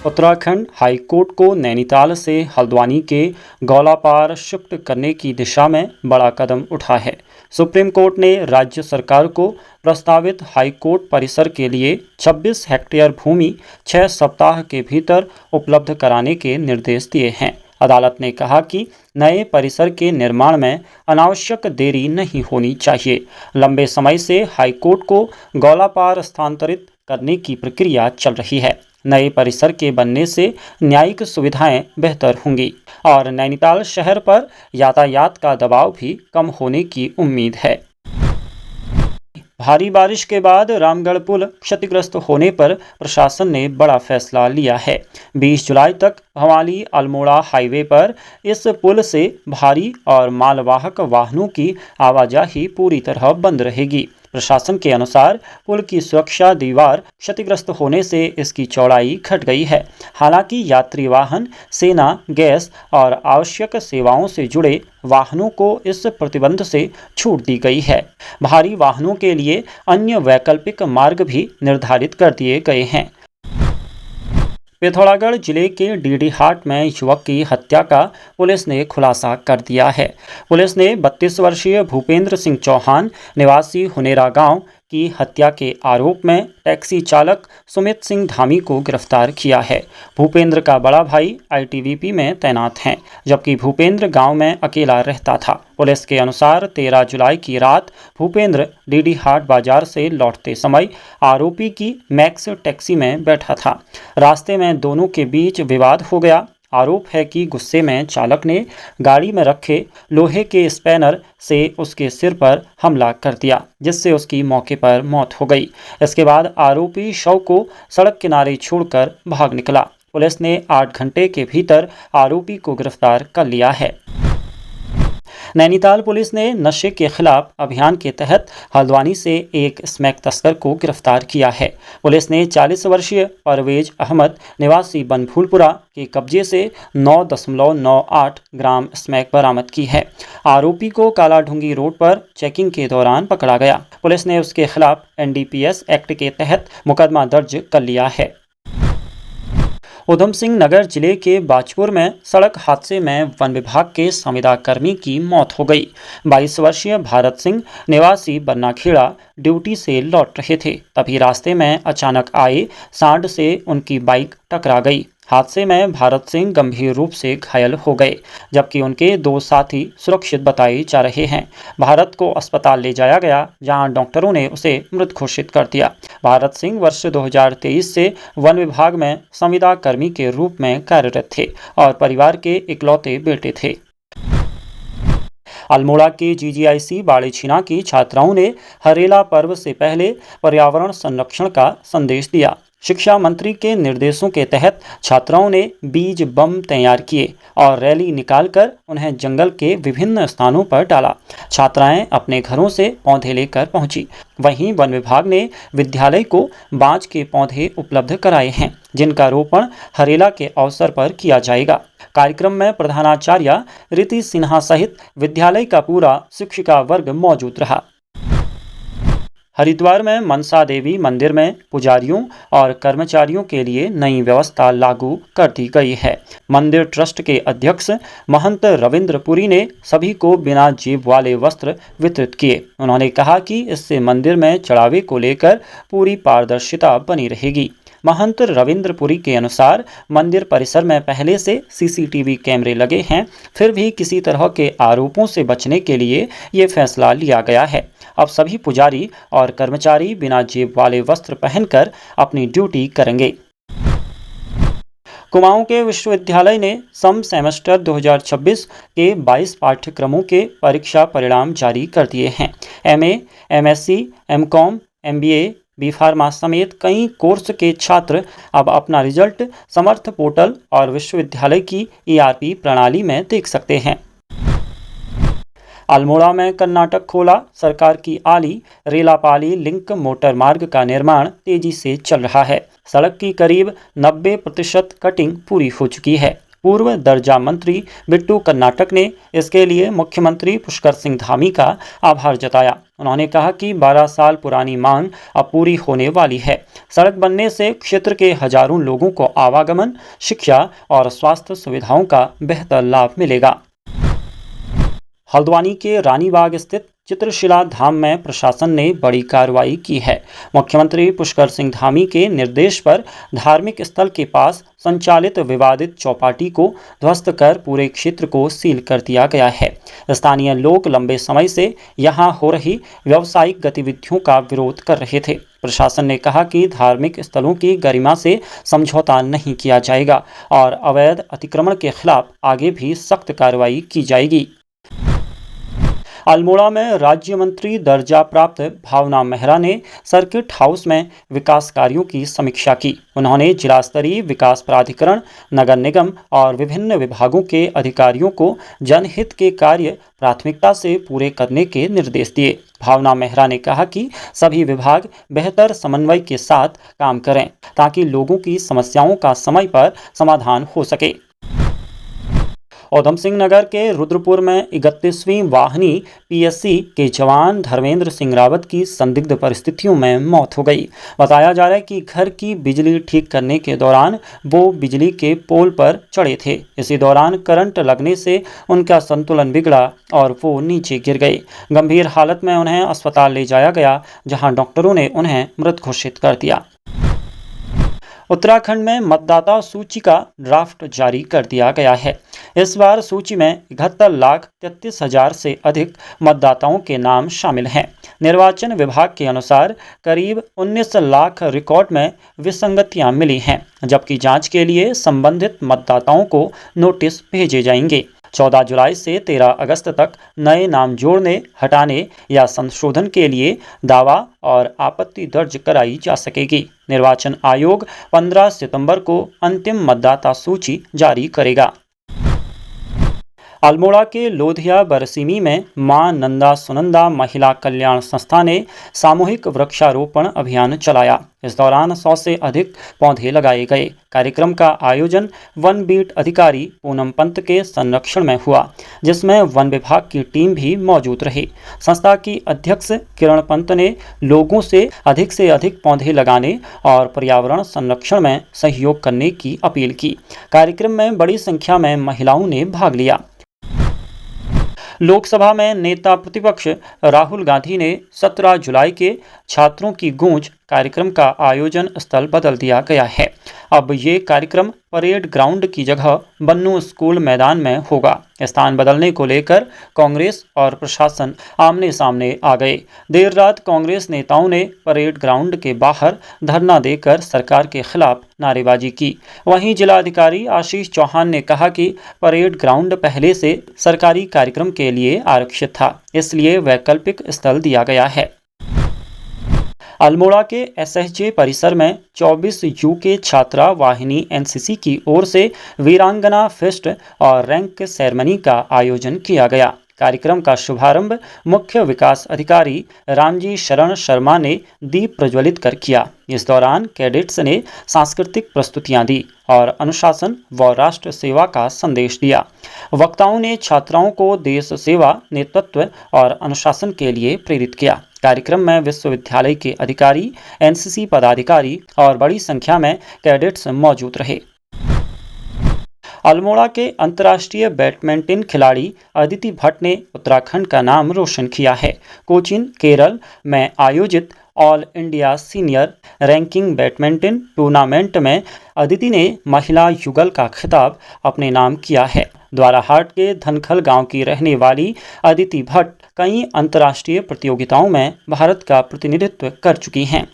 Uttarakhand high court को नैनीताल से हल्द्वानी के गौलापार शिफ्ट करने की दिशा में बड़ा कदम उठा है। सुप्रीम कोर्ट ने राज्य सरकार को प्रस्तावित हाई कोर्ट परिसर के लिए 26 हेक्टेयर भूमि 6 सप्ताह के भीतर उपलब्ध कराने के निर्देश दिए हैं। अदालत ने कहा कि नए परिसर के निर्माण में अनावश्यक देरी नहीं होनी चाहिए। लंबे समय से हाई कोर्ट को गौलापार स्थानांतरित करने की प्रक्रिया चल रही है। नए परिसर के बनने से न्यायिक सुविधाएं बेहतर होंगी और नैनीताल शहर पर यातायात का दबाव भी कम होने की उम्मीद है। भारी बारिश के बाद रामगढ़ पुल क्षतिग्रस्त होने पर प्रशासन ने बड़ा फैसला लिया है। 20 जुलाई तक भवाली अल्मोड़ा हाईवे पर इस पुल से भारी और मालवाहक वाहनों की आवाजाही पूरी तरह बंद रहेगी। प्रशासन के अनुसार पुल की सुरक्षा दीवार क्षतिग्रस्त होने से इसकी चौड़ाई घट गई है। हालांकि यात्री वाहन, सेना, गैस और आवश्यक सेवाओं से जुड़े वाहनों को इस प्रतिबंध से छूट दी गई है। भारी वाहनों के लिए अन्य वैकल्पिक मार्ग भी निर्धारित कर दिए गए हैं। पिथौरागढ़ जिले के डीडीहाट में युवक की हत्या का पुलिस ने खुलासा कर दिया है। पुलिस ने 32 वर्षीय भूपेंद्र सिंह चौहान निवासी हुनेरा गांव की हत्या के आरोप में टैक्सी चालक सुमित सिंह धामी को गिरफ्तार किया है। भूपेंद्र का बड़ा भाई आईटीबीपी में तैनात हैं, जबकि भूपेंद्र गांव में अकेला रहता था। पुलिस के अनुसार 13 जुलाई की रात भूपेंद्र डीडीहाट बाजार से लौटते समय आरोपी की मैक्स टैक्सी में बैठा था। रास्ते में दोनों के बीच विवाद हो गया। आरोप है कि गुस्से में चालक ने गाड़ी में रखे लोहे के स्पैनर से उसके सिर पर हमला कर दिया, जिससे उसकी मौके पर मौत हो गई। इसके बाद आरोपी शव को सड़क किनारे छोड़कर भाग निकला। पुलिस ने 8 घंटे के भीतर आरोपी को गिरफ्तार कर लिया है। नैनीताल पुलिस ने नशे के खिलाफ अभियान के तहत हल्द्वानी से एक स्मैक तस्कर को गिरफ्तार किया है। पुलिस ने 40 वर्षीय परवेज अहमद निवासी बनभूलपुरा के कब्जे से 9.98 ग्राम स्मैक बरामद की है। आरोपी को कालाढूंगी रोड पर चेकिंग के दौरान पकड़ा गया। पुलिस ने उसके खिलाफ एनडीपीएस एक्ट के तहत मुकदमा दर्ज कर लिया है। उधम सिंह नगर जिले के बाजपुर में सड़क हादसे में वन विभाग के संविदा कर्मी की मौत हो गई। 22 वर्षीय भारत सिंह निवासी बन्नाखेड़ा ड्यूटी से लौट रहे थे, तभी रास्ते में अचानक आए सांड से उनकी बाइक टकरा गई। हादसे में भारत सिंह गंभीर रूप से घायल हो गए, जबकि उनके 2 साथी सुरक्षित बताए जा रहे हैं। भारत को अस्पताल ले जाया गया, जहां डॉक्टरों ने उसे मृत घोषित कर दिया। भारत सिंह वर्ष 2023 से वन विभाग में संविदा कर्मी के रूप में कार्यरत थे और परिवार के इकलौते बेटे थे। अल्मोड़ा के जीजीआईसी बाड़ीछीना की छात्राओं ने हरेला पर्व से पहले पर्यावरण संरक्षण का संदेश दिया। शिक्षा मंत्री के निर्देशों के तहत छात्राओं ने बीज बम तैयार किए और रैली निकालकर उन्हें जंगल के विभिन्न स्थानों पर डाला। छात्राएं अपने घरों से पौधे लेकर पहुंची। वहीं वन विभाग ने विद्यालय को बांज के पौधे उपलब्ध कराए हैं, जिनका रोपण हरेला के अवसर पर किया जाएगा। कार्यक्रम में प्रधानाचार्य रीति सिन्हा सहित विद्यालय का पूरा शिक्षिका वर्ग मौजूद रहा। हरिद्वार में मनसा देवी मंदिर में पुजारियों और कर्मचारियों के लिए नई व्यवस्था लागू कर दी गई है। मंदिर ट्रस्ट के अध्यक्ष महंत रविंद्र पुरी ने सभी को बिना जेब वाले वस्त्र वितरित किए। उन्होंने कहा कि इससे मंदिर में चढ़ावे को लेकर पूरी पारदर्शिता बनी रहेगी। महंत रविंद्रपुरी के अनुसार मंदिर परिसर में पहले से सीसीटीवी कैमरे लगे हैं, फिर भी किसी तरह के आरोपों से बचने के लिए ये फैसला लिया गया है। अब सभी पुजारी और कर्मचारी बिना जेब वाले वस्त्र पहनकर अपनी ड्यूटी करेंगे। कुमाऊं के विश्वविद्यालय ने सम सेमेस्टर 2026 के 22 पाठ्यक्रमों के परीक्षा परिणाम जारी कर दिए हैं। MA, MSc, MCom, MBA, B pharma समेत कई कोर्स के छात्र अब अपना रिजल्ट समर्थ पोर्टल और विश्वविद्यालय की ईआरपी प्रणाली में देख सकते हैं। अल्मोड़ा में कर्नाटक खोला सरकार की आली रेलापाली लिंक मोटर मार्ग का निर्माण तेजी से चल रहा है। सड़क की करीब 90% कटिंग पूरी हो चुकी है। पूर्व दर्जा मंत्री बिट्टू कर्नाटक ने इसके लिए मुख्यमंत्री पुष्कर सिंह धामी का आभार जताया। उन्होंने कहा कि 12 साल पुरानी मांग अब पूरी होने वाली है। सड़क बनने से क्षेत्र के हजारों लोगों को आवागमन, शिक्षा और स्वास्थ्य सुविधाओं का बेहतर लाभ मिलेगा। हल्द्वानी के रानीबाग स्थित चित्रशिला धाम में प्रशासन ने बड़ी कार्रवाई की है। मुख्यमंत्री पुष्कर सिंह धामी के निर्देश पर धार्मिक स्थल के पास संचालित विवादित चौपाटी को ध्वस्त कर पूरे क्षेत्र को सील कर दिया गया है। स्थानीय लोग लंबे समय से यहां हो रही व्यावसायिक गतिविधियों का विरोध कर रहे थे। प्रशासन ने कहा कि धार्मिक स्थलों की गरिमा से समझौता नहीं किया जाएगा और अवैध अतिक्रमण के खिलाफ आगे भी सख्त कार्रवाई की जाएगी। अल्मोड़ा में राज्य मंत्री दर्जा प्राप्त भावना मेहरा ने सर्किट हाउस में विकास कार्यों की समीक्षा की। उन्होंने जिला स्तरीय विकास प्राधिकरण, नगर निगम और विभिन्न विभागों के अधिकारियों को जनहित के कार्य प्राथमिकता से पूरे करने के निर्देश दिए। भावना मेहरा ने कहा कि सभी विभाग बेहतर समन्वय के साथ काम करें ताकि लोगों की समस्याओं का समय पर समाधान हो सके। ऊधम सिंह नगर के रुद्रपुर में 31वीं वाहिनी पीएससी के जवान धर्मेंद्र सिंह रावत की संदिग्ध परिस्थितियों में मौत हो गई। बताया जा रहा है कि घर की बिजली ठीक करने के दौरान वो बिजली के पोल पर चढ़े थे। इसी दौरान करंट लगने से उनका संतुलन बिगड़ा और वो नीचे गिर गए। गंभीर हालत में उन्हें अस्पताल ले जाया गया, जहां डॉक्टरों ने उन्हें मृत घोषित कर दिया। उत्तराखंड में मतदाता सूची का ड्राफ्ट जारी कर दिया गया है। इस बार सूची में 71,33,000 से अधिक मतदाताओं के नाम शामिल हैं। निर्वाचन विभाग के अनुसार करीब 19 लाख रिकॉर्ड में विसंगतियां मिली हैं, जबकि जांच के लिए संबंधित मतदाताओं को नोटिस भेजे जाएंगे। 14 जुलाई से 13 अगस्त तक नए नाम जोड़ने, हटाने या संशोधन के लिए दावा और आपत्ति दर्ज कराई जा सकेगी। निर्वाचन आयोग 15 सितंबर को अंतिम मतदाता सूची जारी करेगा। अल्मोड़ा के लोधिया बरसीमी में मां नंदा सुनंदा महिला कल्याण संस्था ने सामूहिक वृक्षारोपण अभियान चलाया। इस दौरान 100 से अधिक पौधे लगाए गए। कार्यक्रम का आयोजन वन बीट अधिकारी पूनम पंत के संरक्षण में हुआ, जिसमें वन विभाग की टीम भी मौजूद रही। संस्था की अध्यक्ष किरण पंत ने लोगों से अधिक पौधे लगाने और पर्यावरण संरक्षण में सहयोग करने की अपील की। कार्यक्रम में बड़ी संख्या में महिलाओं ने भाग लिया। लोकसभा में नेता प्रतिपक्ष राहुल गांधी ने 17 जुलाई के छात्रों की गूंज कार्यक्रम का आयोजन स्थल बदल दिया गया है। अब ये कार्यक्रम परेड ग्राउंड की जगह बन्नू स्कूल मैदान में होगा। स्थान बदलने को लेकर कांग्रेस और प्रशासन आमने सामने आ गए। देर रात कांग्रेस नेताओं ने परेड ग्राउंड के बाहर धरना देकर सरकार के खिलाफ नारेबाजी की। वहीं जिलाधिकारी आशीष चौहान ने कहा कि परेड ग्राउंड पहले से सरकारी कार्यक्रम के लिए आरक्षित था, इसलिए वैकल्पिक स्थल दिया गया है। अल्मोड़ा के एसएसजे परिसर में 24 यूके छात्रा वाहिनी एनसीसी की ओर से वीरांगना फेस्ट और रैंक सेरेमनी का आयोजन किया गया। कार्यक्रम का शुभारंभ मुख्य विकास अधिकारी रामजी शरण शर्मा ने दीप प्रज्वलित कर किया। इस दौरान कैडेट्स ने सांस्कृतिक प्रस्तुतियां दी और अनुशासन व राष्ट्र सेवा का संदेश दिया। वक्ताओं ने छात्राओं को देश सेवा, नेतृत्व और अनुशासन के लिए प्रेरित किया। कार्यक्रम में विश्वविद्यालय के अधिकारी, एनसीसी पदाधिकारी और बड़ी संख्या में कैडेट्स मौजूद रहे। अल्मोड़ा के अंतर्राष्ट्रीय बैडमिंटन खिलाड़ी अदिति भट्ट ने उत्तराखंड का नाम रोशन किया है। कोचीन, केरल में आयोजित all India senior ranking badminton tournament में अदिति ने महिला युगल का खिताब अपने नाम किया है। द्वाराहाट के धनखल गांव की रहने वाली अदिति भट्ट कई अंतर्राष्ट्रीय प्रतियोगिताओं में भारत का प्रतिनिधित्व कर चुकी हैं।